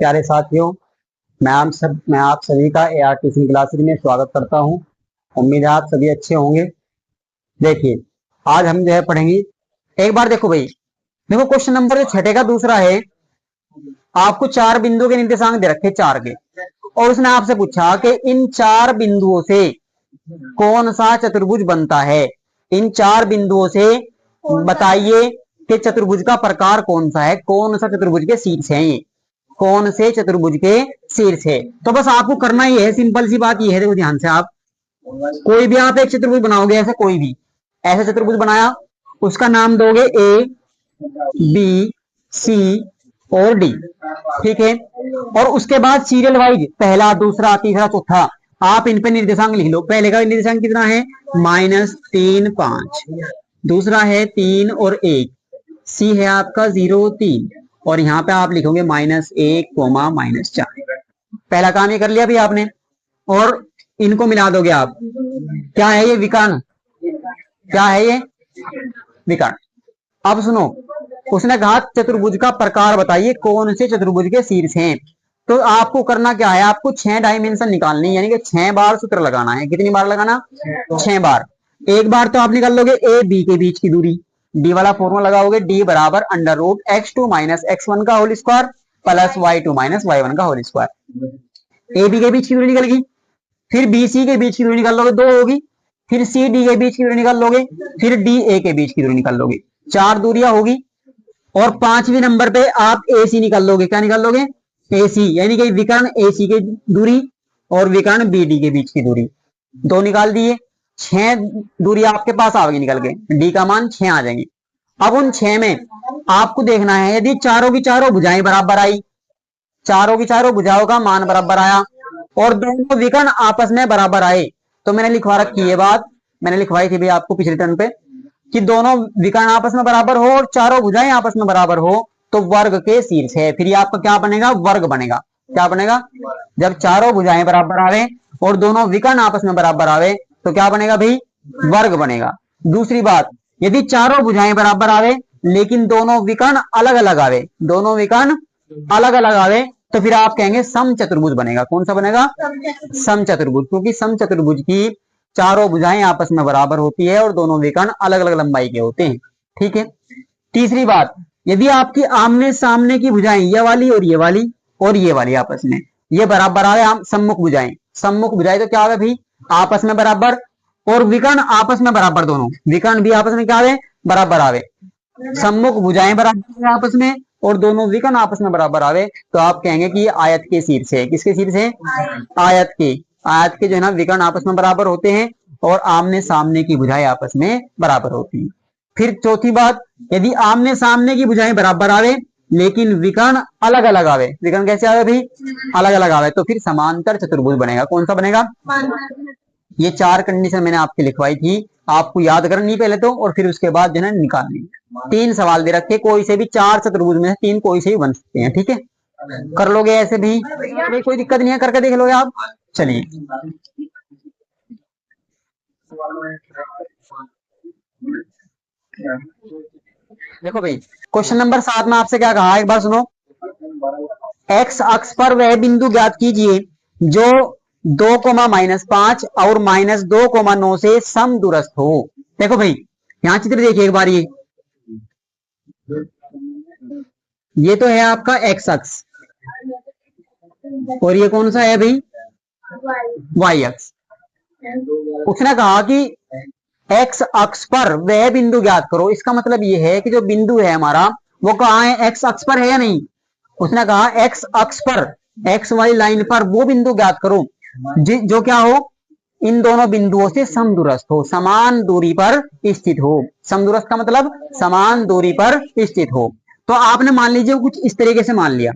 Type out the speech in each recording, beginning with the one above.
प्यारे साथियों, मैं आप सभी का AR ट्यूशन क्लासेस में स्वागत करता हूं। उम्मीद है आप सभी अच्छे होंगे। देखिए, आज हम जो है पढ़ेंगे। एक बार देखो भाई, देखो क्वेश्चन नंबर जो छठे का दूसरा है, आपको 4 बिंदु के निर्देशांक दे रखे 4 के, और उसने आपसे पूछा कि इन 4 बिंदुओं से कौन सा चतुर्भुज बनता है। इन 4 बिंदुओं से बताइए कि चतुर्भुज का प्रकार कौन सा है, कौन सा चतुर्भुज के शीर्ष है, ये कौन से चतुर्भुज के शीर्ष है। तो बस आपको करना ही है, सिंपल सी बात ये है। देखो ध्यान से, आप कोई भी आप एक चतुर्भुज बनाओगे, ऐसे कोई भी ऐसा चतुर्भुज बनाया, उसका नाम दोगे A, B, C और D, ठीक है। और उसके बाद सीरियल वाइज पहला, दूसरा, तीसरा, चौथा, आप इन पे निर्देशांक लिख लो। पहले का निर्देशांक कितना है, -3, 5, दूसरा है 3 और 1, C है आपका 0, 3, और यहाँ पे आप लिखोगे -1, -4। पहला काम ये कर लिया भी आपने, और इनको मिला दोगे आप। क्या है ये, विकर्ण। क्या है ये, विकर्ण। अब सुनो, उसने कहा चतुर्भुज का प्रकार बताइए, कौन से चतुर्भुज के शीर्ष हैं। तो आपको करना क्या है, आपको 6 डायमेंशन निकालनी, यानी कि 6 बार सूत्र लगाना है। कितनी बार लगाना, 6 बार। एक बार तो आप निकाल लोगे A B के बीच की दूरी, D वाला फॉर्मूला लगाओगे, D बराबर √(x2 - x1) का whole square plus y2 - y1 का होल स्क्वायर। A B के बीच की दूरी निकल गई। फिर B C के बीच की दूरी निकाल लोगे, 2 होगी। फिर C D के बीच की दूरी निकाल लोगे, फिर D A के बीच की दूरी निकाल लोगे, 4 दूरियां होगी। और 5वें नंबर पे आप AC निकाल लोगे। क्या निकाल लोगे, AC, यानी कि विकर्ण AC की दूरी और विकर्ण BD के बीच की दूरी, 2 निकाल दिए। 6 दूरी आपके पास आ गई निकल के, D का मान 6 आ जाएंगी। अब उन 6 में आपको देखना है, यदि चारों की चारों भुजाएं बराबर आई, चारों की चारों भुजाओं का मान बराबर आया, और दोनों विकर्ण आपस में बराबर आए, तो मैंने लिखवा रखी है बात, मैंने लिखवाई थी भाई आपको पिछले टर्न पे, कि दोनों विकर्ण आपस में बराबर हो और चारों भुजाएं आपस में बराबर हो, तो वर्ग के शीर्ष है। फिर ये आपका क्या बनेगा, वर्ग बनेगा। क्या बनेगा, जब चारों भुजाएं बराबर आवे और दोनों विकर्ण आपस में बराबर आवे, तो क्या बनेगा भाई, वर्ग बनेगा। दूसरी बात, यदि चारों भुजाएं बराबर आवे लेकिन दोनों विकर्ण अलग अलग आवे, दोनों विकर्ण अलग अलग आवे, तो फिर आप कहेंगे सम चतुर्भुज बनेगा। कौन सा बनेगा, सम चतुर्भुज, क्योंकि सम चतुर्भुज की चारों भुजाएं आपस में बराबर होती है और दोनों विकर्ण अलग अलग लंबाई के होते हैं, ठीक है। तीसरी बात, यदि आपकी आमने सामने की भुजाएं, ये वाली और ये वाली और ये वाली आपस में ये बराबर आवे, सम्मुख भुजाएं, सम्मुख भुजाएं तो क्या आवे भाई, आपस में बराबर, और विकर्ण आपस में बराबर, दोनों विकर्ण भी आपस में क्या आवे, बराबर आवे। सम्मुख भुजाएं बराबर आपस में और दोनों विकर्ण आपस में बराबर आवे, तो आप कहेंगे कि ये आयत के शीर्ष है। किसके शीर्ष है, आयत के। आयत के जो है ना विकर्ण आपस में बराबर होते हैं और आमने सामने की भुजाएं आपस में बराबर होती हैं। फिर चौथी बात, यदि आमने सामने की भुजाएं बराबर आवे लेकिन विकर्ण अलग अलग आवे, विकर्ण कैसे आवे भाई, अलग अलग आवे, तो फिर समांतर चतुर्भुज बनेगा। कौन सा बनेगा, ये 4 कंडीशन मैंने आपकी लिखवाई थी, आपको याद करनी पहले तो, और फिर उसके बाद जो है निकालनी। 3 सवाल दे रखे, कोई से भी 4 चतुर्भुज में 3 कोई से भी बन सकते हैं, ठीक है। कर लोगे ऐसे भी, कोई दिक्कत नहीं है, करके देख लोगे आप। चलिए, देखो भाई, क्वेश्चन नंबर 7 में आपसे क्या कहा, एक बार सुनो। एक्स अक्ष पर वह बिंदु ज्ञात कीजिए जो 2,-5 और -2,9 से समदूरस्थ हो। देखो भाई, यहाँ चित्र देखिए एक बार, ये तो है आपका एक्स अक्ष, और ये कौन सा है भाई, वाई अक्ष। उसने कहा कि एक्स अक्ष पर वह बिंदु ज्ञात करो। इसका मतलब ये है कि जो बिंदु है हमारा वो कहाँ है, एक्स अक्ष पर है या नहीं। उसने कहा एक्स अक्ष पर, एक्स वाली लाइन पर वो बिंदु ज्ञात करो जो क्या हो, इन दोनों बिंदुओं से समदूरस्थ हो, समान दूरी पर स्थित हो। समदूरस्थ का मतलब समान दूरी पर स्थित हो। तो आपने मान लीजिए कुछ इस तरीके से मान लिया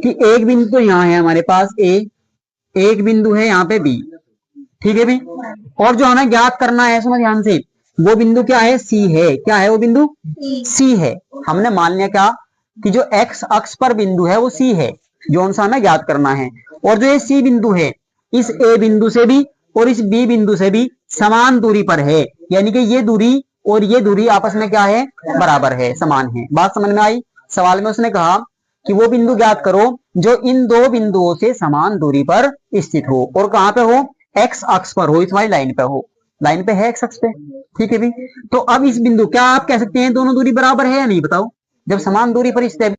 कि एक बिंदु तो यहाँ है हमारे पास ए, एक बिंदु है यहाँ पे बी, ठीक है भी, और जो हमें ज्ञात करना है, समझ ध्यान से, वो बिंदु क्या है, सी है। क्या है वो बिंदु, सी है। हमने मान लिया क्या, कि जो एक्स अक्ष पर बिंदु है वो सी है, जो सा हमें ज्ञात करना है। और जो ये सी बिंदु है, इस ए बिंदु से भी और इस बी बिंदु से भी समान दूरी पर है, यानी कि ये दूरी और ये दूरी आपस में क्या है, बराबर है, समान है। बात समझ में आई। सवाल में उसने कहा कि वो बिंदु ज्ञात करो जो इन दो बिंदुओं से समान दूरी पर स्थित हो और कहां पे हो, एक्स अक्ष पर हो, इस वाली लाइन पे हो, लाइन पे है एक्स अक्ष पे, ठीक है भाई। तो अब इस बिंदु क्या आप कह सकते हैं दोनों दूरी बराबर है या नहीं, बताओ, जब समान दूरी पर स्थित